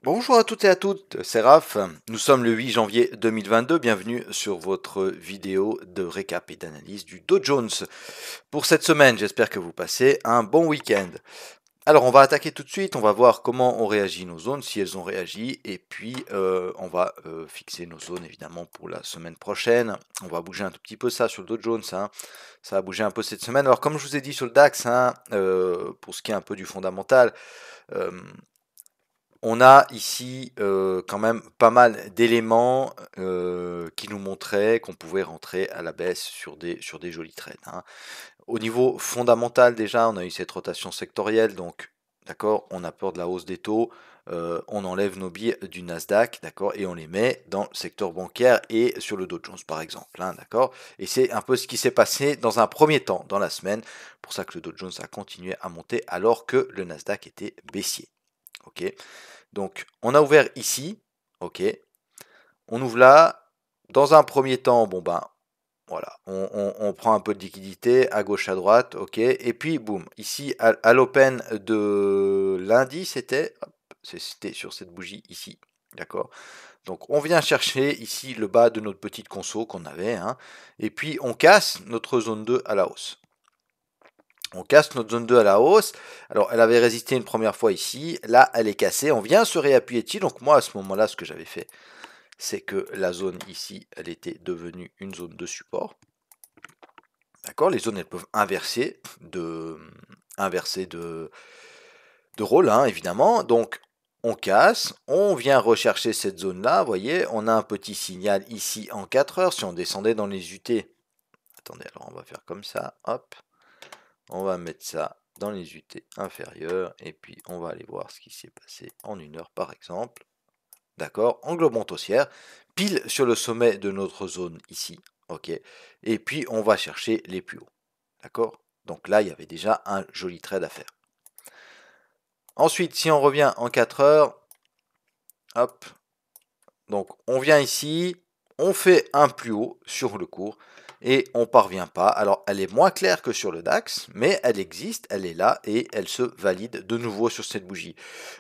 Bonjour à toutes et à toutes, c'est Raph. Nous sommes le 8 janvier 2022. Bienvenue sur votre vidéo de récap et d'analyse du Dow Jones. Pour cette semaine, j'espère que vous passez un bon week-end. Alors, on va attaquer tout de suite. On va voir comment ont réagi nos zones, si elles ont réagi. Et puis, on va fixer nos zones, évidemment, pour la semaine prochaine. On va bouger un tout petit peu ça sur le Dow Jones. Ça va bouger un peu cette semaine. Alors, comme je vous ai dit sur le DAX, pour ce qui est un peu du fondamental, euh, on a ici quand même pas mal d'éléments qui nous montraient qu'on pouvait rentrer à la baisse sur des jolis trades. Au niveau fondamental déjà, on a eu cette rotation sectorielle, donc d'accord, on a peur de la hausse des taux, on enlève nos billes du Nasdaq, d'accord, et on les met dans le secteur bancaire et sur le Dow Jones par exemple, d'accord. Et c'est un peu ce qui s'est passé dans un premier temps dans la semaine, pour ça que le Dow Jones a continué à monter alors que le Nasdaq était baissier, ok. Donc, on a ouvert ici, ok. On ouvre là. Dans un premier temps, bon ben, voilà, on prend un peu de liquidité à gauche, à droite, ok. Et puis, boum, ici, à l'open de lundi, c'était sur cette bougie ici, d'accord. Donc, on vient chercher ici le bas de notre petite conso qu'on avait, et puis on casse notre zone 2 à la hausse. On casse notre zone 2 à la hausse. Alors, elle avait résisté une première fois ici. Là, elle est cassée. On vient se réappuyer dessus. Donc, moi, à ce moment-là, ce que j'avais fait, c'est que la zone ici, elle était devenue une zone de support. D'accord. Les zones, elles peuvent inverser de rôle, évidemment. Donc, on casse. On vient rechercher cette zone-là. Vous voyez, on a un petit signal ici en 4 heures. Si on descendait dans les UT. Attendez, alors on va faire comme ça. Hop. On va mettre ça dans les UT inférieures et puis on va aller voir ce qui s'est passé en 1 heure par exemple. D'accord, angle monte haussière, pile sur le sommet de notre zone ici. Ok, et puis on va chercher les plus hauts. D'accord, donc là il y avait déjà un joli trade à faire. Ensuite, si on revient en 4 heures, hop, donc on vient ici, on fait un plus haut sur le cours et on ne parvient pas. Alors elle est moins claire que sur le DAX, mais elle existe, elle est là et elle se valide de nouveau sur cette bougie.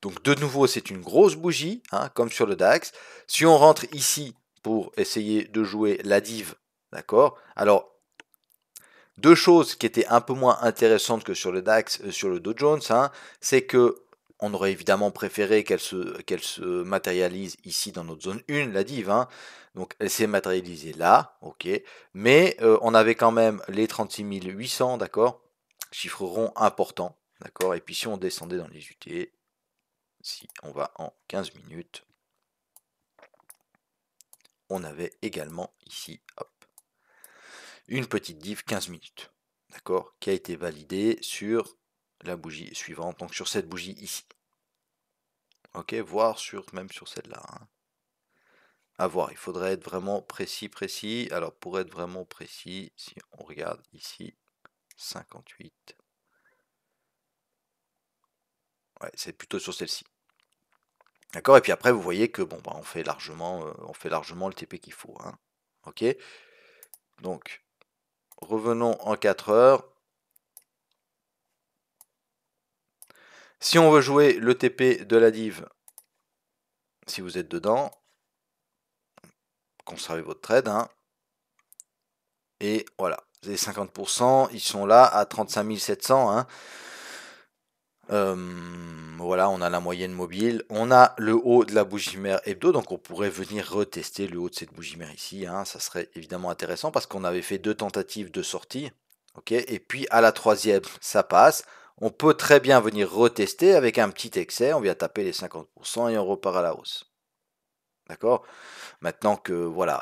Donc de nouveau c'est une grosse bougie, comme sur le DAX. Si on rentre ici pour essayer de jouer la div, d'accord. Alors deux choses qui étaient un peu moins intéressantes que sur le DAX, sur le Dow Jones, c'est que on aurait évidemment préféré qu'elle se matérialise ici dans notre zone 1, la div. Donc elle s'est matérialisée là, ok. Mais on avait quand même les 36 800, d'accord. Chiffre rond important, d'accord. Et puis si on descendait dans les UT, si on va en 15 minutes, on avait également ici, hop, une petite div 15 minutes, d'accord, qui a été validée sur la bougie suivante, donc sur cette bougie ici. Ok, voire même sur celle-là. À voir, il faudrait être vraiment précis. Alors pour être vraiment précis, si on regarde ici, 58. Ouais, c'est plutôt sur celle-ci. D'accord, et puis après vous voyez que bon bah on fait largement le TP qu'il faut. Ok. Donc revenons en 4 heures. Si on veut jouer le TP de la div, si vous êtes dedans, conservez votre trade. Et voilà, les 50%, ils sont là à 35 700. Voilà, on a la moyenne mobile. On a le haut de la bougie mère hebdo, donc on pourrait venir retester le haut de cette bougie mère ici. Ça serait évidemment intéressant parce qu'on avait fait 2 tentatives de sortie. Ok, et puis à la troisième, ça passe. On peut très bien venir retester avec un petit excès. On vient taper les 50% et on repart à la hausse. D'accord. Maintenant que voilà,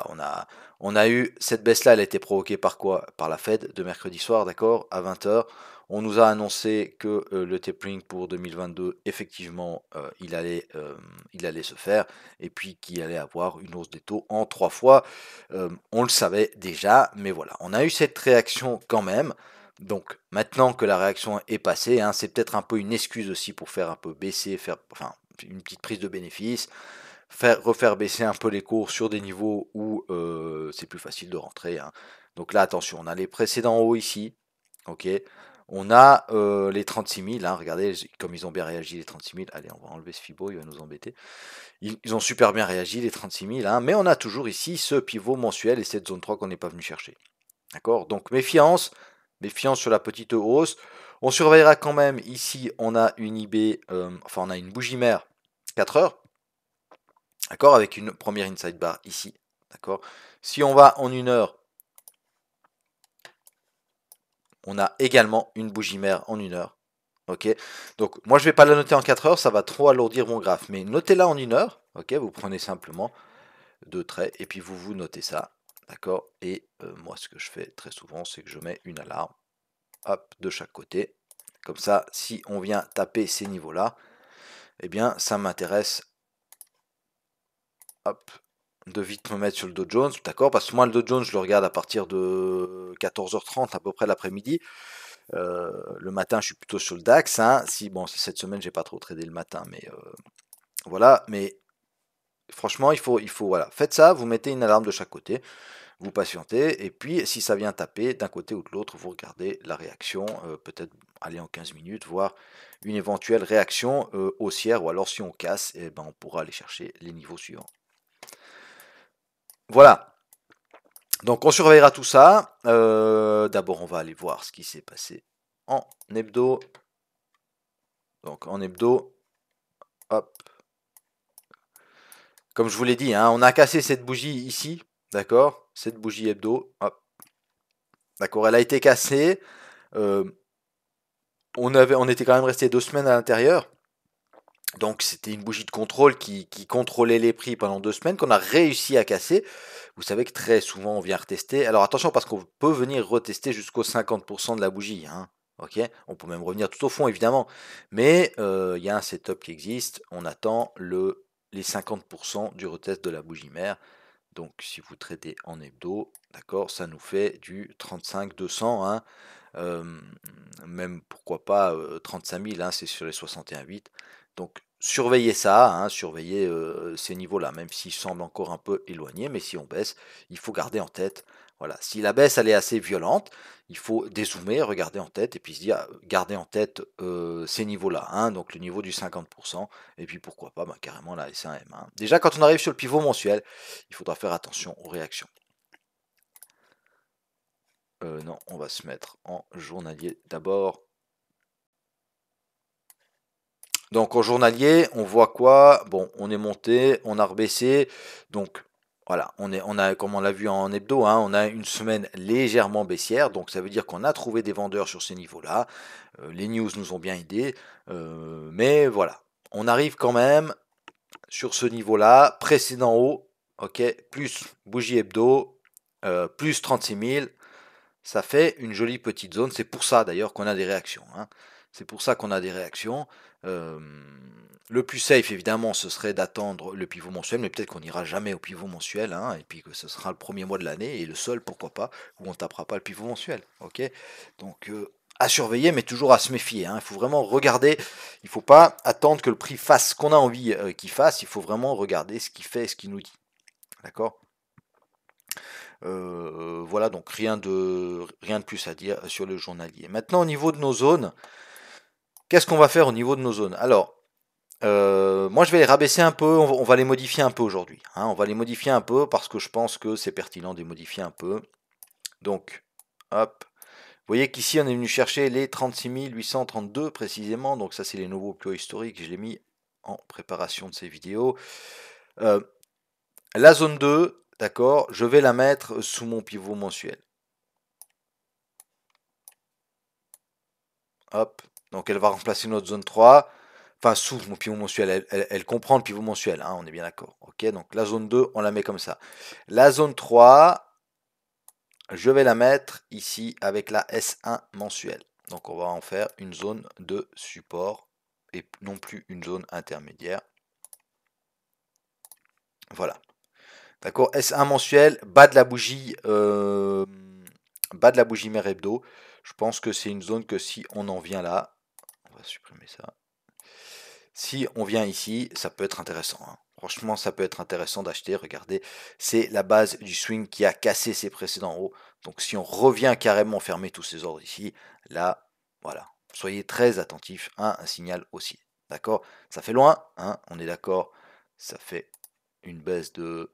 on a eu cette baisse-là, elle a été provoquée par quoi? Par la Fed de mercredi soir, d'accord, à 20 h. On nous a annoncé que le tapering pour 2022, effectivement, il allait se faire, et puis qu'il allait avoir une hausse des taux en 3 fois. On le savait déjà, mais voilà, on a eu cette réaction quand même. Donc maintenant que la réaction est passée, c'est peut-être un peu une excuse aussi pour faire un peu baisser, enfin une petite prise de bénéfice, refaire baisser un peu les cours sur des niveaux où c'est plus facile de rentrer. Donc là, attention, on a les précédents hauts ici, ok. On a les 36 000, hein, regardez comme ils ont bien réagi les 36 000. Allez, on va enlever ce Fibo, il va nous embêter. Ils ont super bien réagi les 36 000, hein, mais on a toujours ici ce pivot mensuel et cette zone 3 qu'on n'est pas venu chercher. D'accord? Donc méfiance sur la petite hausse. On surveillera quand même, ici on a une IB, enfin on a une bougie mère 4 heures. D'accord? Avec une première inside bar ici. D'accord? Si on va en 1 heure, on a également une bougie mère en 1 heure. Ok, donc moi je vais pas la noter en 4 heures, ça va trop alourdir mon graphe, mais notez-la en 1 heure. Ok, vous prenez simplement 2 traits et puis vous notez ça. D'accord, et moi ce que je fais très souvent, c'est que je mets une alarme, hop, de chaque côté. Comme ça, si on vient taper ces niveaux-là, eh bien ça m'intéresse, hop, de vite me mettre sur le Dow Jones, d'accord, parce que moi le Dow Jones je le regarde à partir de 14h30 à peu près l'après-midi. Le matin, je suis plutôt sur le DAX. Hein. Si, bon, cette semaine, j'ai pas trop tradé le matin, mais voilà. Mais franchement, il faut, voilà. Faites ça, vous mettez une alarme de chaque côté, vous patientez, et puis si ça vient taper d'un côté ou de l'autre, vous regardez la réaction, peut-être aller en 15 minutes, voir une éventuelle réaction haussière, ou alors si on casse, eh ben, on pourra aller chercher les niveaux suivants. Voilà. Donc on surveillera tout ça. D'abord, on va aller voir ce qui s'est passé en hebdo. Donc en hebdo, hop. Comme je vous l'ai dit, hein, on a cassé cette bougie ici, d'accord? Cette bougie hebdo, hop. D'accord, elle a été cassée. On était quand même resté 2 semaines à l'intérieur. Donc c'était une bougie de contrôle qui contrôlait les prix pendant 2 semaines qu'on a réussi à casser. Vous savez que très souvent on vient retester. Alors attention parce qu'on peut venir retester jusqu'au 50% de la bougie. Hein. Ok, on peut même revenir tout au fond évidemment. Mais il y a un setup qui existe. On attend les 50% du retest de la bougie mère. Donc si vous tradez en hebdo, d'accord, ça nous fait du 35-200. Hein. Même pourquoi pas 35 000, hein, c'est sur les 61,8. Donc surveillez ça, hein, surveillez ces niveaux-là, même s'ils semblent encore un peu éloignés, mais si on baisse, il faut garder en tête. Voilà, si la baisse elle est assez violente, il faut dézoomer, regarder en tête et puis se dire, garder en tête ces niveaux-là, hein, donc le niveau du 50%, et puis pourquoi pas carrément la S1M. Hein. Déjà quand on arrive sur le pivot mensuel, il faudra faire attention aux réactions. Non, on va se mettre en journalier d'abord. Donc en journalier, on voit quoi? Bon, on est monté, on a rebaissé. Donc voilà, on a, comme on l'a vu en hebdo, hein, on a une semaine légèrement baissière. Donc ça veut dire qu'on a trouvé des vendeurs sur ces niveaux-là. Les news nous ont bien aidés. Mais voilà, on arrive quand même sur ce niveau-là, précédent haut, ok, plus bougie hebdo, plus 36 000. Ça fait une jolie petite zone. C'est pour ça d'ailleurs qu'on a des réactions. Hein. C'est pour ça qu'on a des réactions. Le plus safe, évidemment, ce serait d'attendre le pivot mensuel, mais peut-être qu'on n'ira jamais au pivot mensuel, hein, et puis que ce sera le premier mois de l'année, et le seul, pourquoi pas, où on ne tapera pas le pivot mensuel. Ok, donc, à surveiller, mais toujours à se méfier. Hein. Il faut vraiment regarder, il ne faut pas attendre que le prix fasse ce qu'on a envie qu'il fasse, il faut vraiment regarder ce qu'il fait et ce qu'il nous dit. D'accord ? Voilà, donc rien de plus à dire sur le journalier. Maintenant, au niveau de nos zones, qu'est-ce qu'on va faire au niveau de nos zones? Alors, moi je vais les rabaisser un peu, on va les modifier un peu aujourd'hui. Hein, on va les modifier un peu parce que je pense que c'est pertinent de les modifier un peu. Donc, hop. Vous voyez qu'ici on est venu chercher les 36 832 précisément. Donc ça c'est les nouveaux plus historiques. Je l'ai mis en préparation de ces vidéos. La zone 2, d'accord, je vais la mettre sous mon pivot mensuel. Hop, donc elle va remplacer notre zone 3. Enfin, sous mon pivot mensuel, elle comprend le pivot mensuel, hein, on est bien d'accord. Ok, donc la zone 2, on la met comme ça. La zone 3, je vais la mettre ici avec la S1 mensuelle. Donc on va en faire une zone de support et non plus une zone intermédiaire. Voilà. D'accord, S1 mensuel, bas de la bougie mère hebdo. Je pense que c'est une zone que si on en vient là, on va supprimer ça. Si on vient ici, ça peut être intéressant. Hein. Franchement, ça peut être intéressant d'acheter. Regardez, c'est la base du swing qui a cassé ses précédents hauts. Donc si on revient carrément fermer tous ces ordres ici, là, Voilà, soyez très attentifs à un signal haussier. D'accord? Ça fait loin, hein, on est d'accord, ça fait une baisse de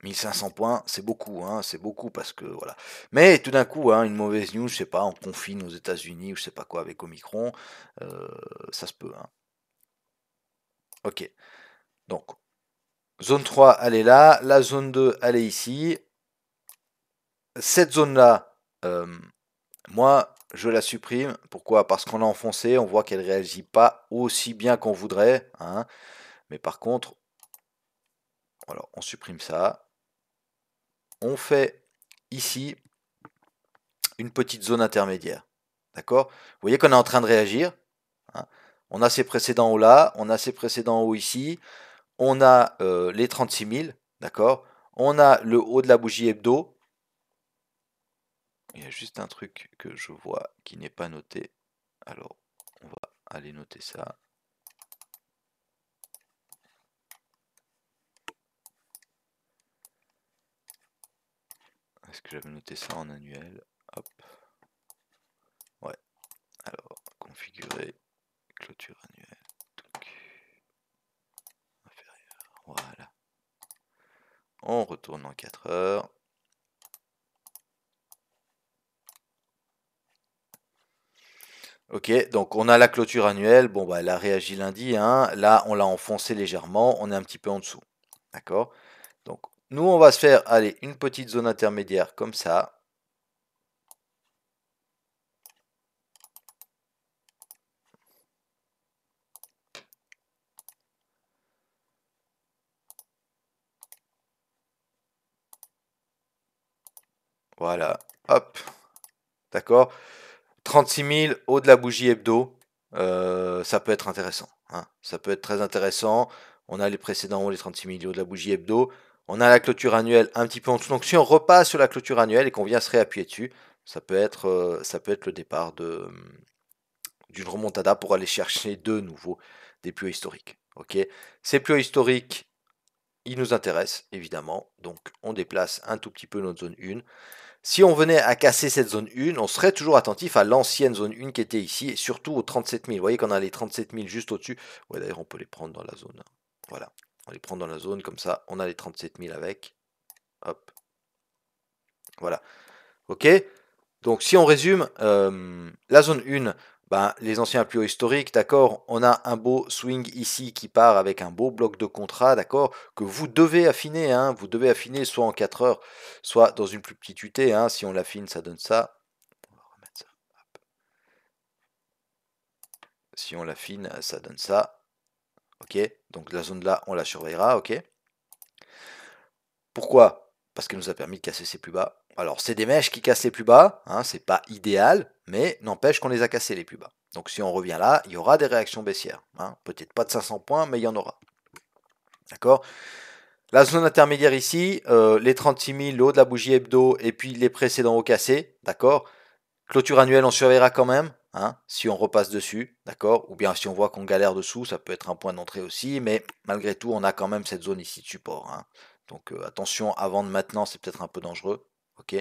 1500 points, c'est beaucoup, hein, c'est beaucoup parce que voilà. Mais tout d'un coup, hein, une mauvaise news, je sais pas, on confine aux États-Unis ou je sais pas quoi avec Omicron, euh, ça se peut. Hein. Ok, donc zone 3, elle est là, la zone 2, elle est ici. Cette zone-là, moi, je la supprime. Pourquoi? Parce qu'on l'a enfoncée, on voit qu'elle ne réagit pas aussi bien qu'on voudrait. Hein. Mais par contre, alors on supprime ça. On fait ici une petite zone intermédiaire. D'accord? Vous voyez qu'on est en train de réagir. Hein. On a ces précédents hauts là, on a ces précédents hauts ici, on a les 36 000, d'accord? On a le haut de la bougie hebdo. Il y a juste un truc que je vois qui n'est pas noté. Alors, on va aller noter ça. Est-ce que j'avais noté ça en annuel? Hop. Ouais. Alors, configurer, clôture annuelle. Inférieur. Voilà. On retourne en 4 heures. Ok, donc on a la clôture annuelle. Bon, bah, elle a réagi lundi. Hein. Là, on l'a enfoncé légèrement. On est un petit peu en dessous. D'accord? Donc, nous, on va se faire, allez, une petite zone intermédiaire comme ça. Voilà. Hop. D'accord? 36 000 haut de la bougie hebdo. Ça peut être intéressant. Hein. Ça peut être très intéressant. On a les précédents hauts, les 36 000 haut de la bougie hebdo. On a la clôture annuelle un petit peu en dessous. Donc si on repasse sur la clôture annuelle et qu'on vient se réappuyer dessus, ça peut être le départ d'une remontada pour aller chercher de nouveau des plus hauts historiques. Ok, ces plus hauts historiques, ils nous intéressent évidemment. Donc on déplace un tout petit peu notre zone 1. Si on venait à casser cette zone 1, on serait toujours attentif à l'ancienne zone 1 qui était ici, et surtout aux 37 000. Vous voyez qu'on a les 37 000 juste au-dessus. Ouais, d'ailleurs, on peut les prendre dans la zone. Voilà, on les prend dans la zone, comme ça, on a les 37 000 avec. Hop, voilà. Ok. Donc, si on résume, la zone 1, ben, les anciens plus hauts historiques, d'accord, on a un beau swing ici qui part avec un beau bloc de contrat, d'accord, que vous devez affiner, hein, vous devez affiner soit en 4 heures, soit dans une plus petite UT, hein, si on l'affine, ça donne ça. On va remettre ça. Hop. Si on l'affine, ça donne ça. Ok, donc la zone là, on la surveillera, ok. Pourquoi? Parce qu'elle nous a permis de casser ses plus bas. Alors, c'est des mèches qui cassent les plus bas, hein, c'est pas idéal, mais n'empêche qu'on les a cassés les plus bas. Donc, si on revient là, il y aura des réactions baissières. Hein. Peut-être pas de 500 points, mais il y en aura. D'accord? La zone intermédiaire ici, les 36 000, le haut de la bougie hebdo, et puis les précédents hauts cassés. D'accord? Clôture annuelle, on surveillera quand même, hein, si on repasse dessus, d'accord? Ou bien si on voit qu'on galère dessous, ça peut être un point d'entrée aussi, mais malgré tout, on a quand même cette zone ici de support. Hein. Donc attention, avant de maintenant, c'est peut-être un peu dangereux. Ok.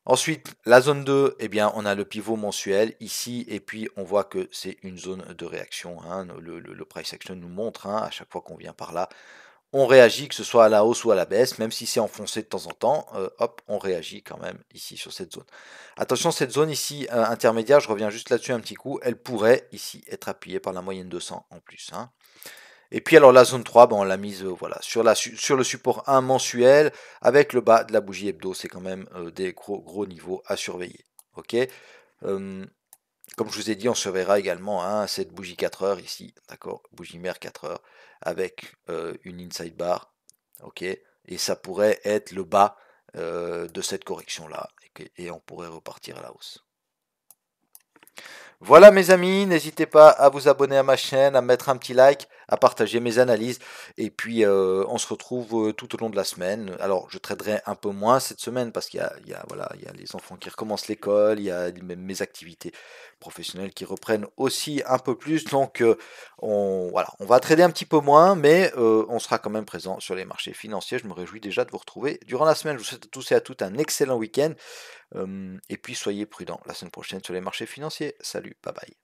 Ensuite, la zone 2, eh bien, on a le pivot mensuel ici, et puis on voit que c'est une zone de réaction. Hein. Le price action nous montre, hein, à chaque fois qu'on vient par là, on réagit, que ce soit à la hausse ou à la baisse, même si c'est enfoncé de temps en temps, hop, on réagit quand même ici sur cette zone. Attention, cette zone ici intermédiaire, je reviens juste là-dessus un petit coup, elle pourrait ici être appuyée par la moyenne 200 en plus. Hein. Et puis alors la zone 3, ben, on l'a mise voilà, sur le support 1 mensuel, avec le bas de la bougie hebdo, c'est quand même des gros niveaux à surveiller. Ok. Comme je vous ai dit, on surveillera également hein, cette bougie 4 heures ici, d'accord, bougie mère 4 heures, avec une inside bar, ok, et ça pourrait être le bas de cette correction-là, et on pourrait repartir à la hausse. Voilà mes amis, n'hésitez pas à vous abonner à ma chaîne, à mettre un petit like, à partager mes analyses. Et puis, on se retrouve tout au long de la semaine. Alors, je traderai un peu moins cette semaine parce voilà, il y a les enfants qui recommencent l'école, il y a mes activités professionnelles qui reprennent aussi un peu plus. Donc, voilà, on va trader un petit peu moins, mais on sera quand même présent sur les marchés financiers. Je me réjouis déjà de vous retrouver durant la semaine. Je vous souhaite à tous et à toutes un excellent week-end. Et puis, soyez prudents la semaine prochaine sur les marchés financiers. Salut, bye bye.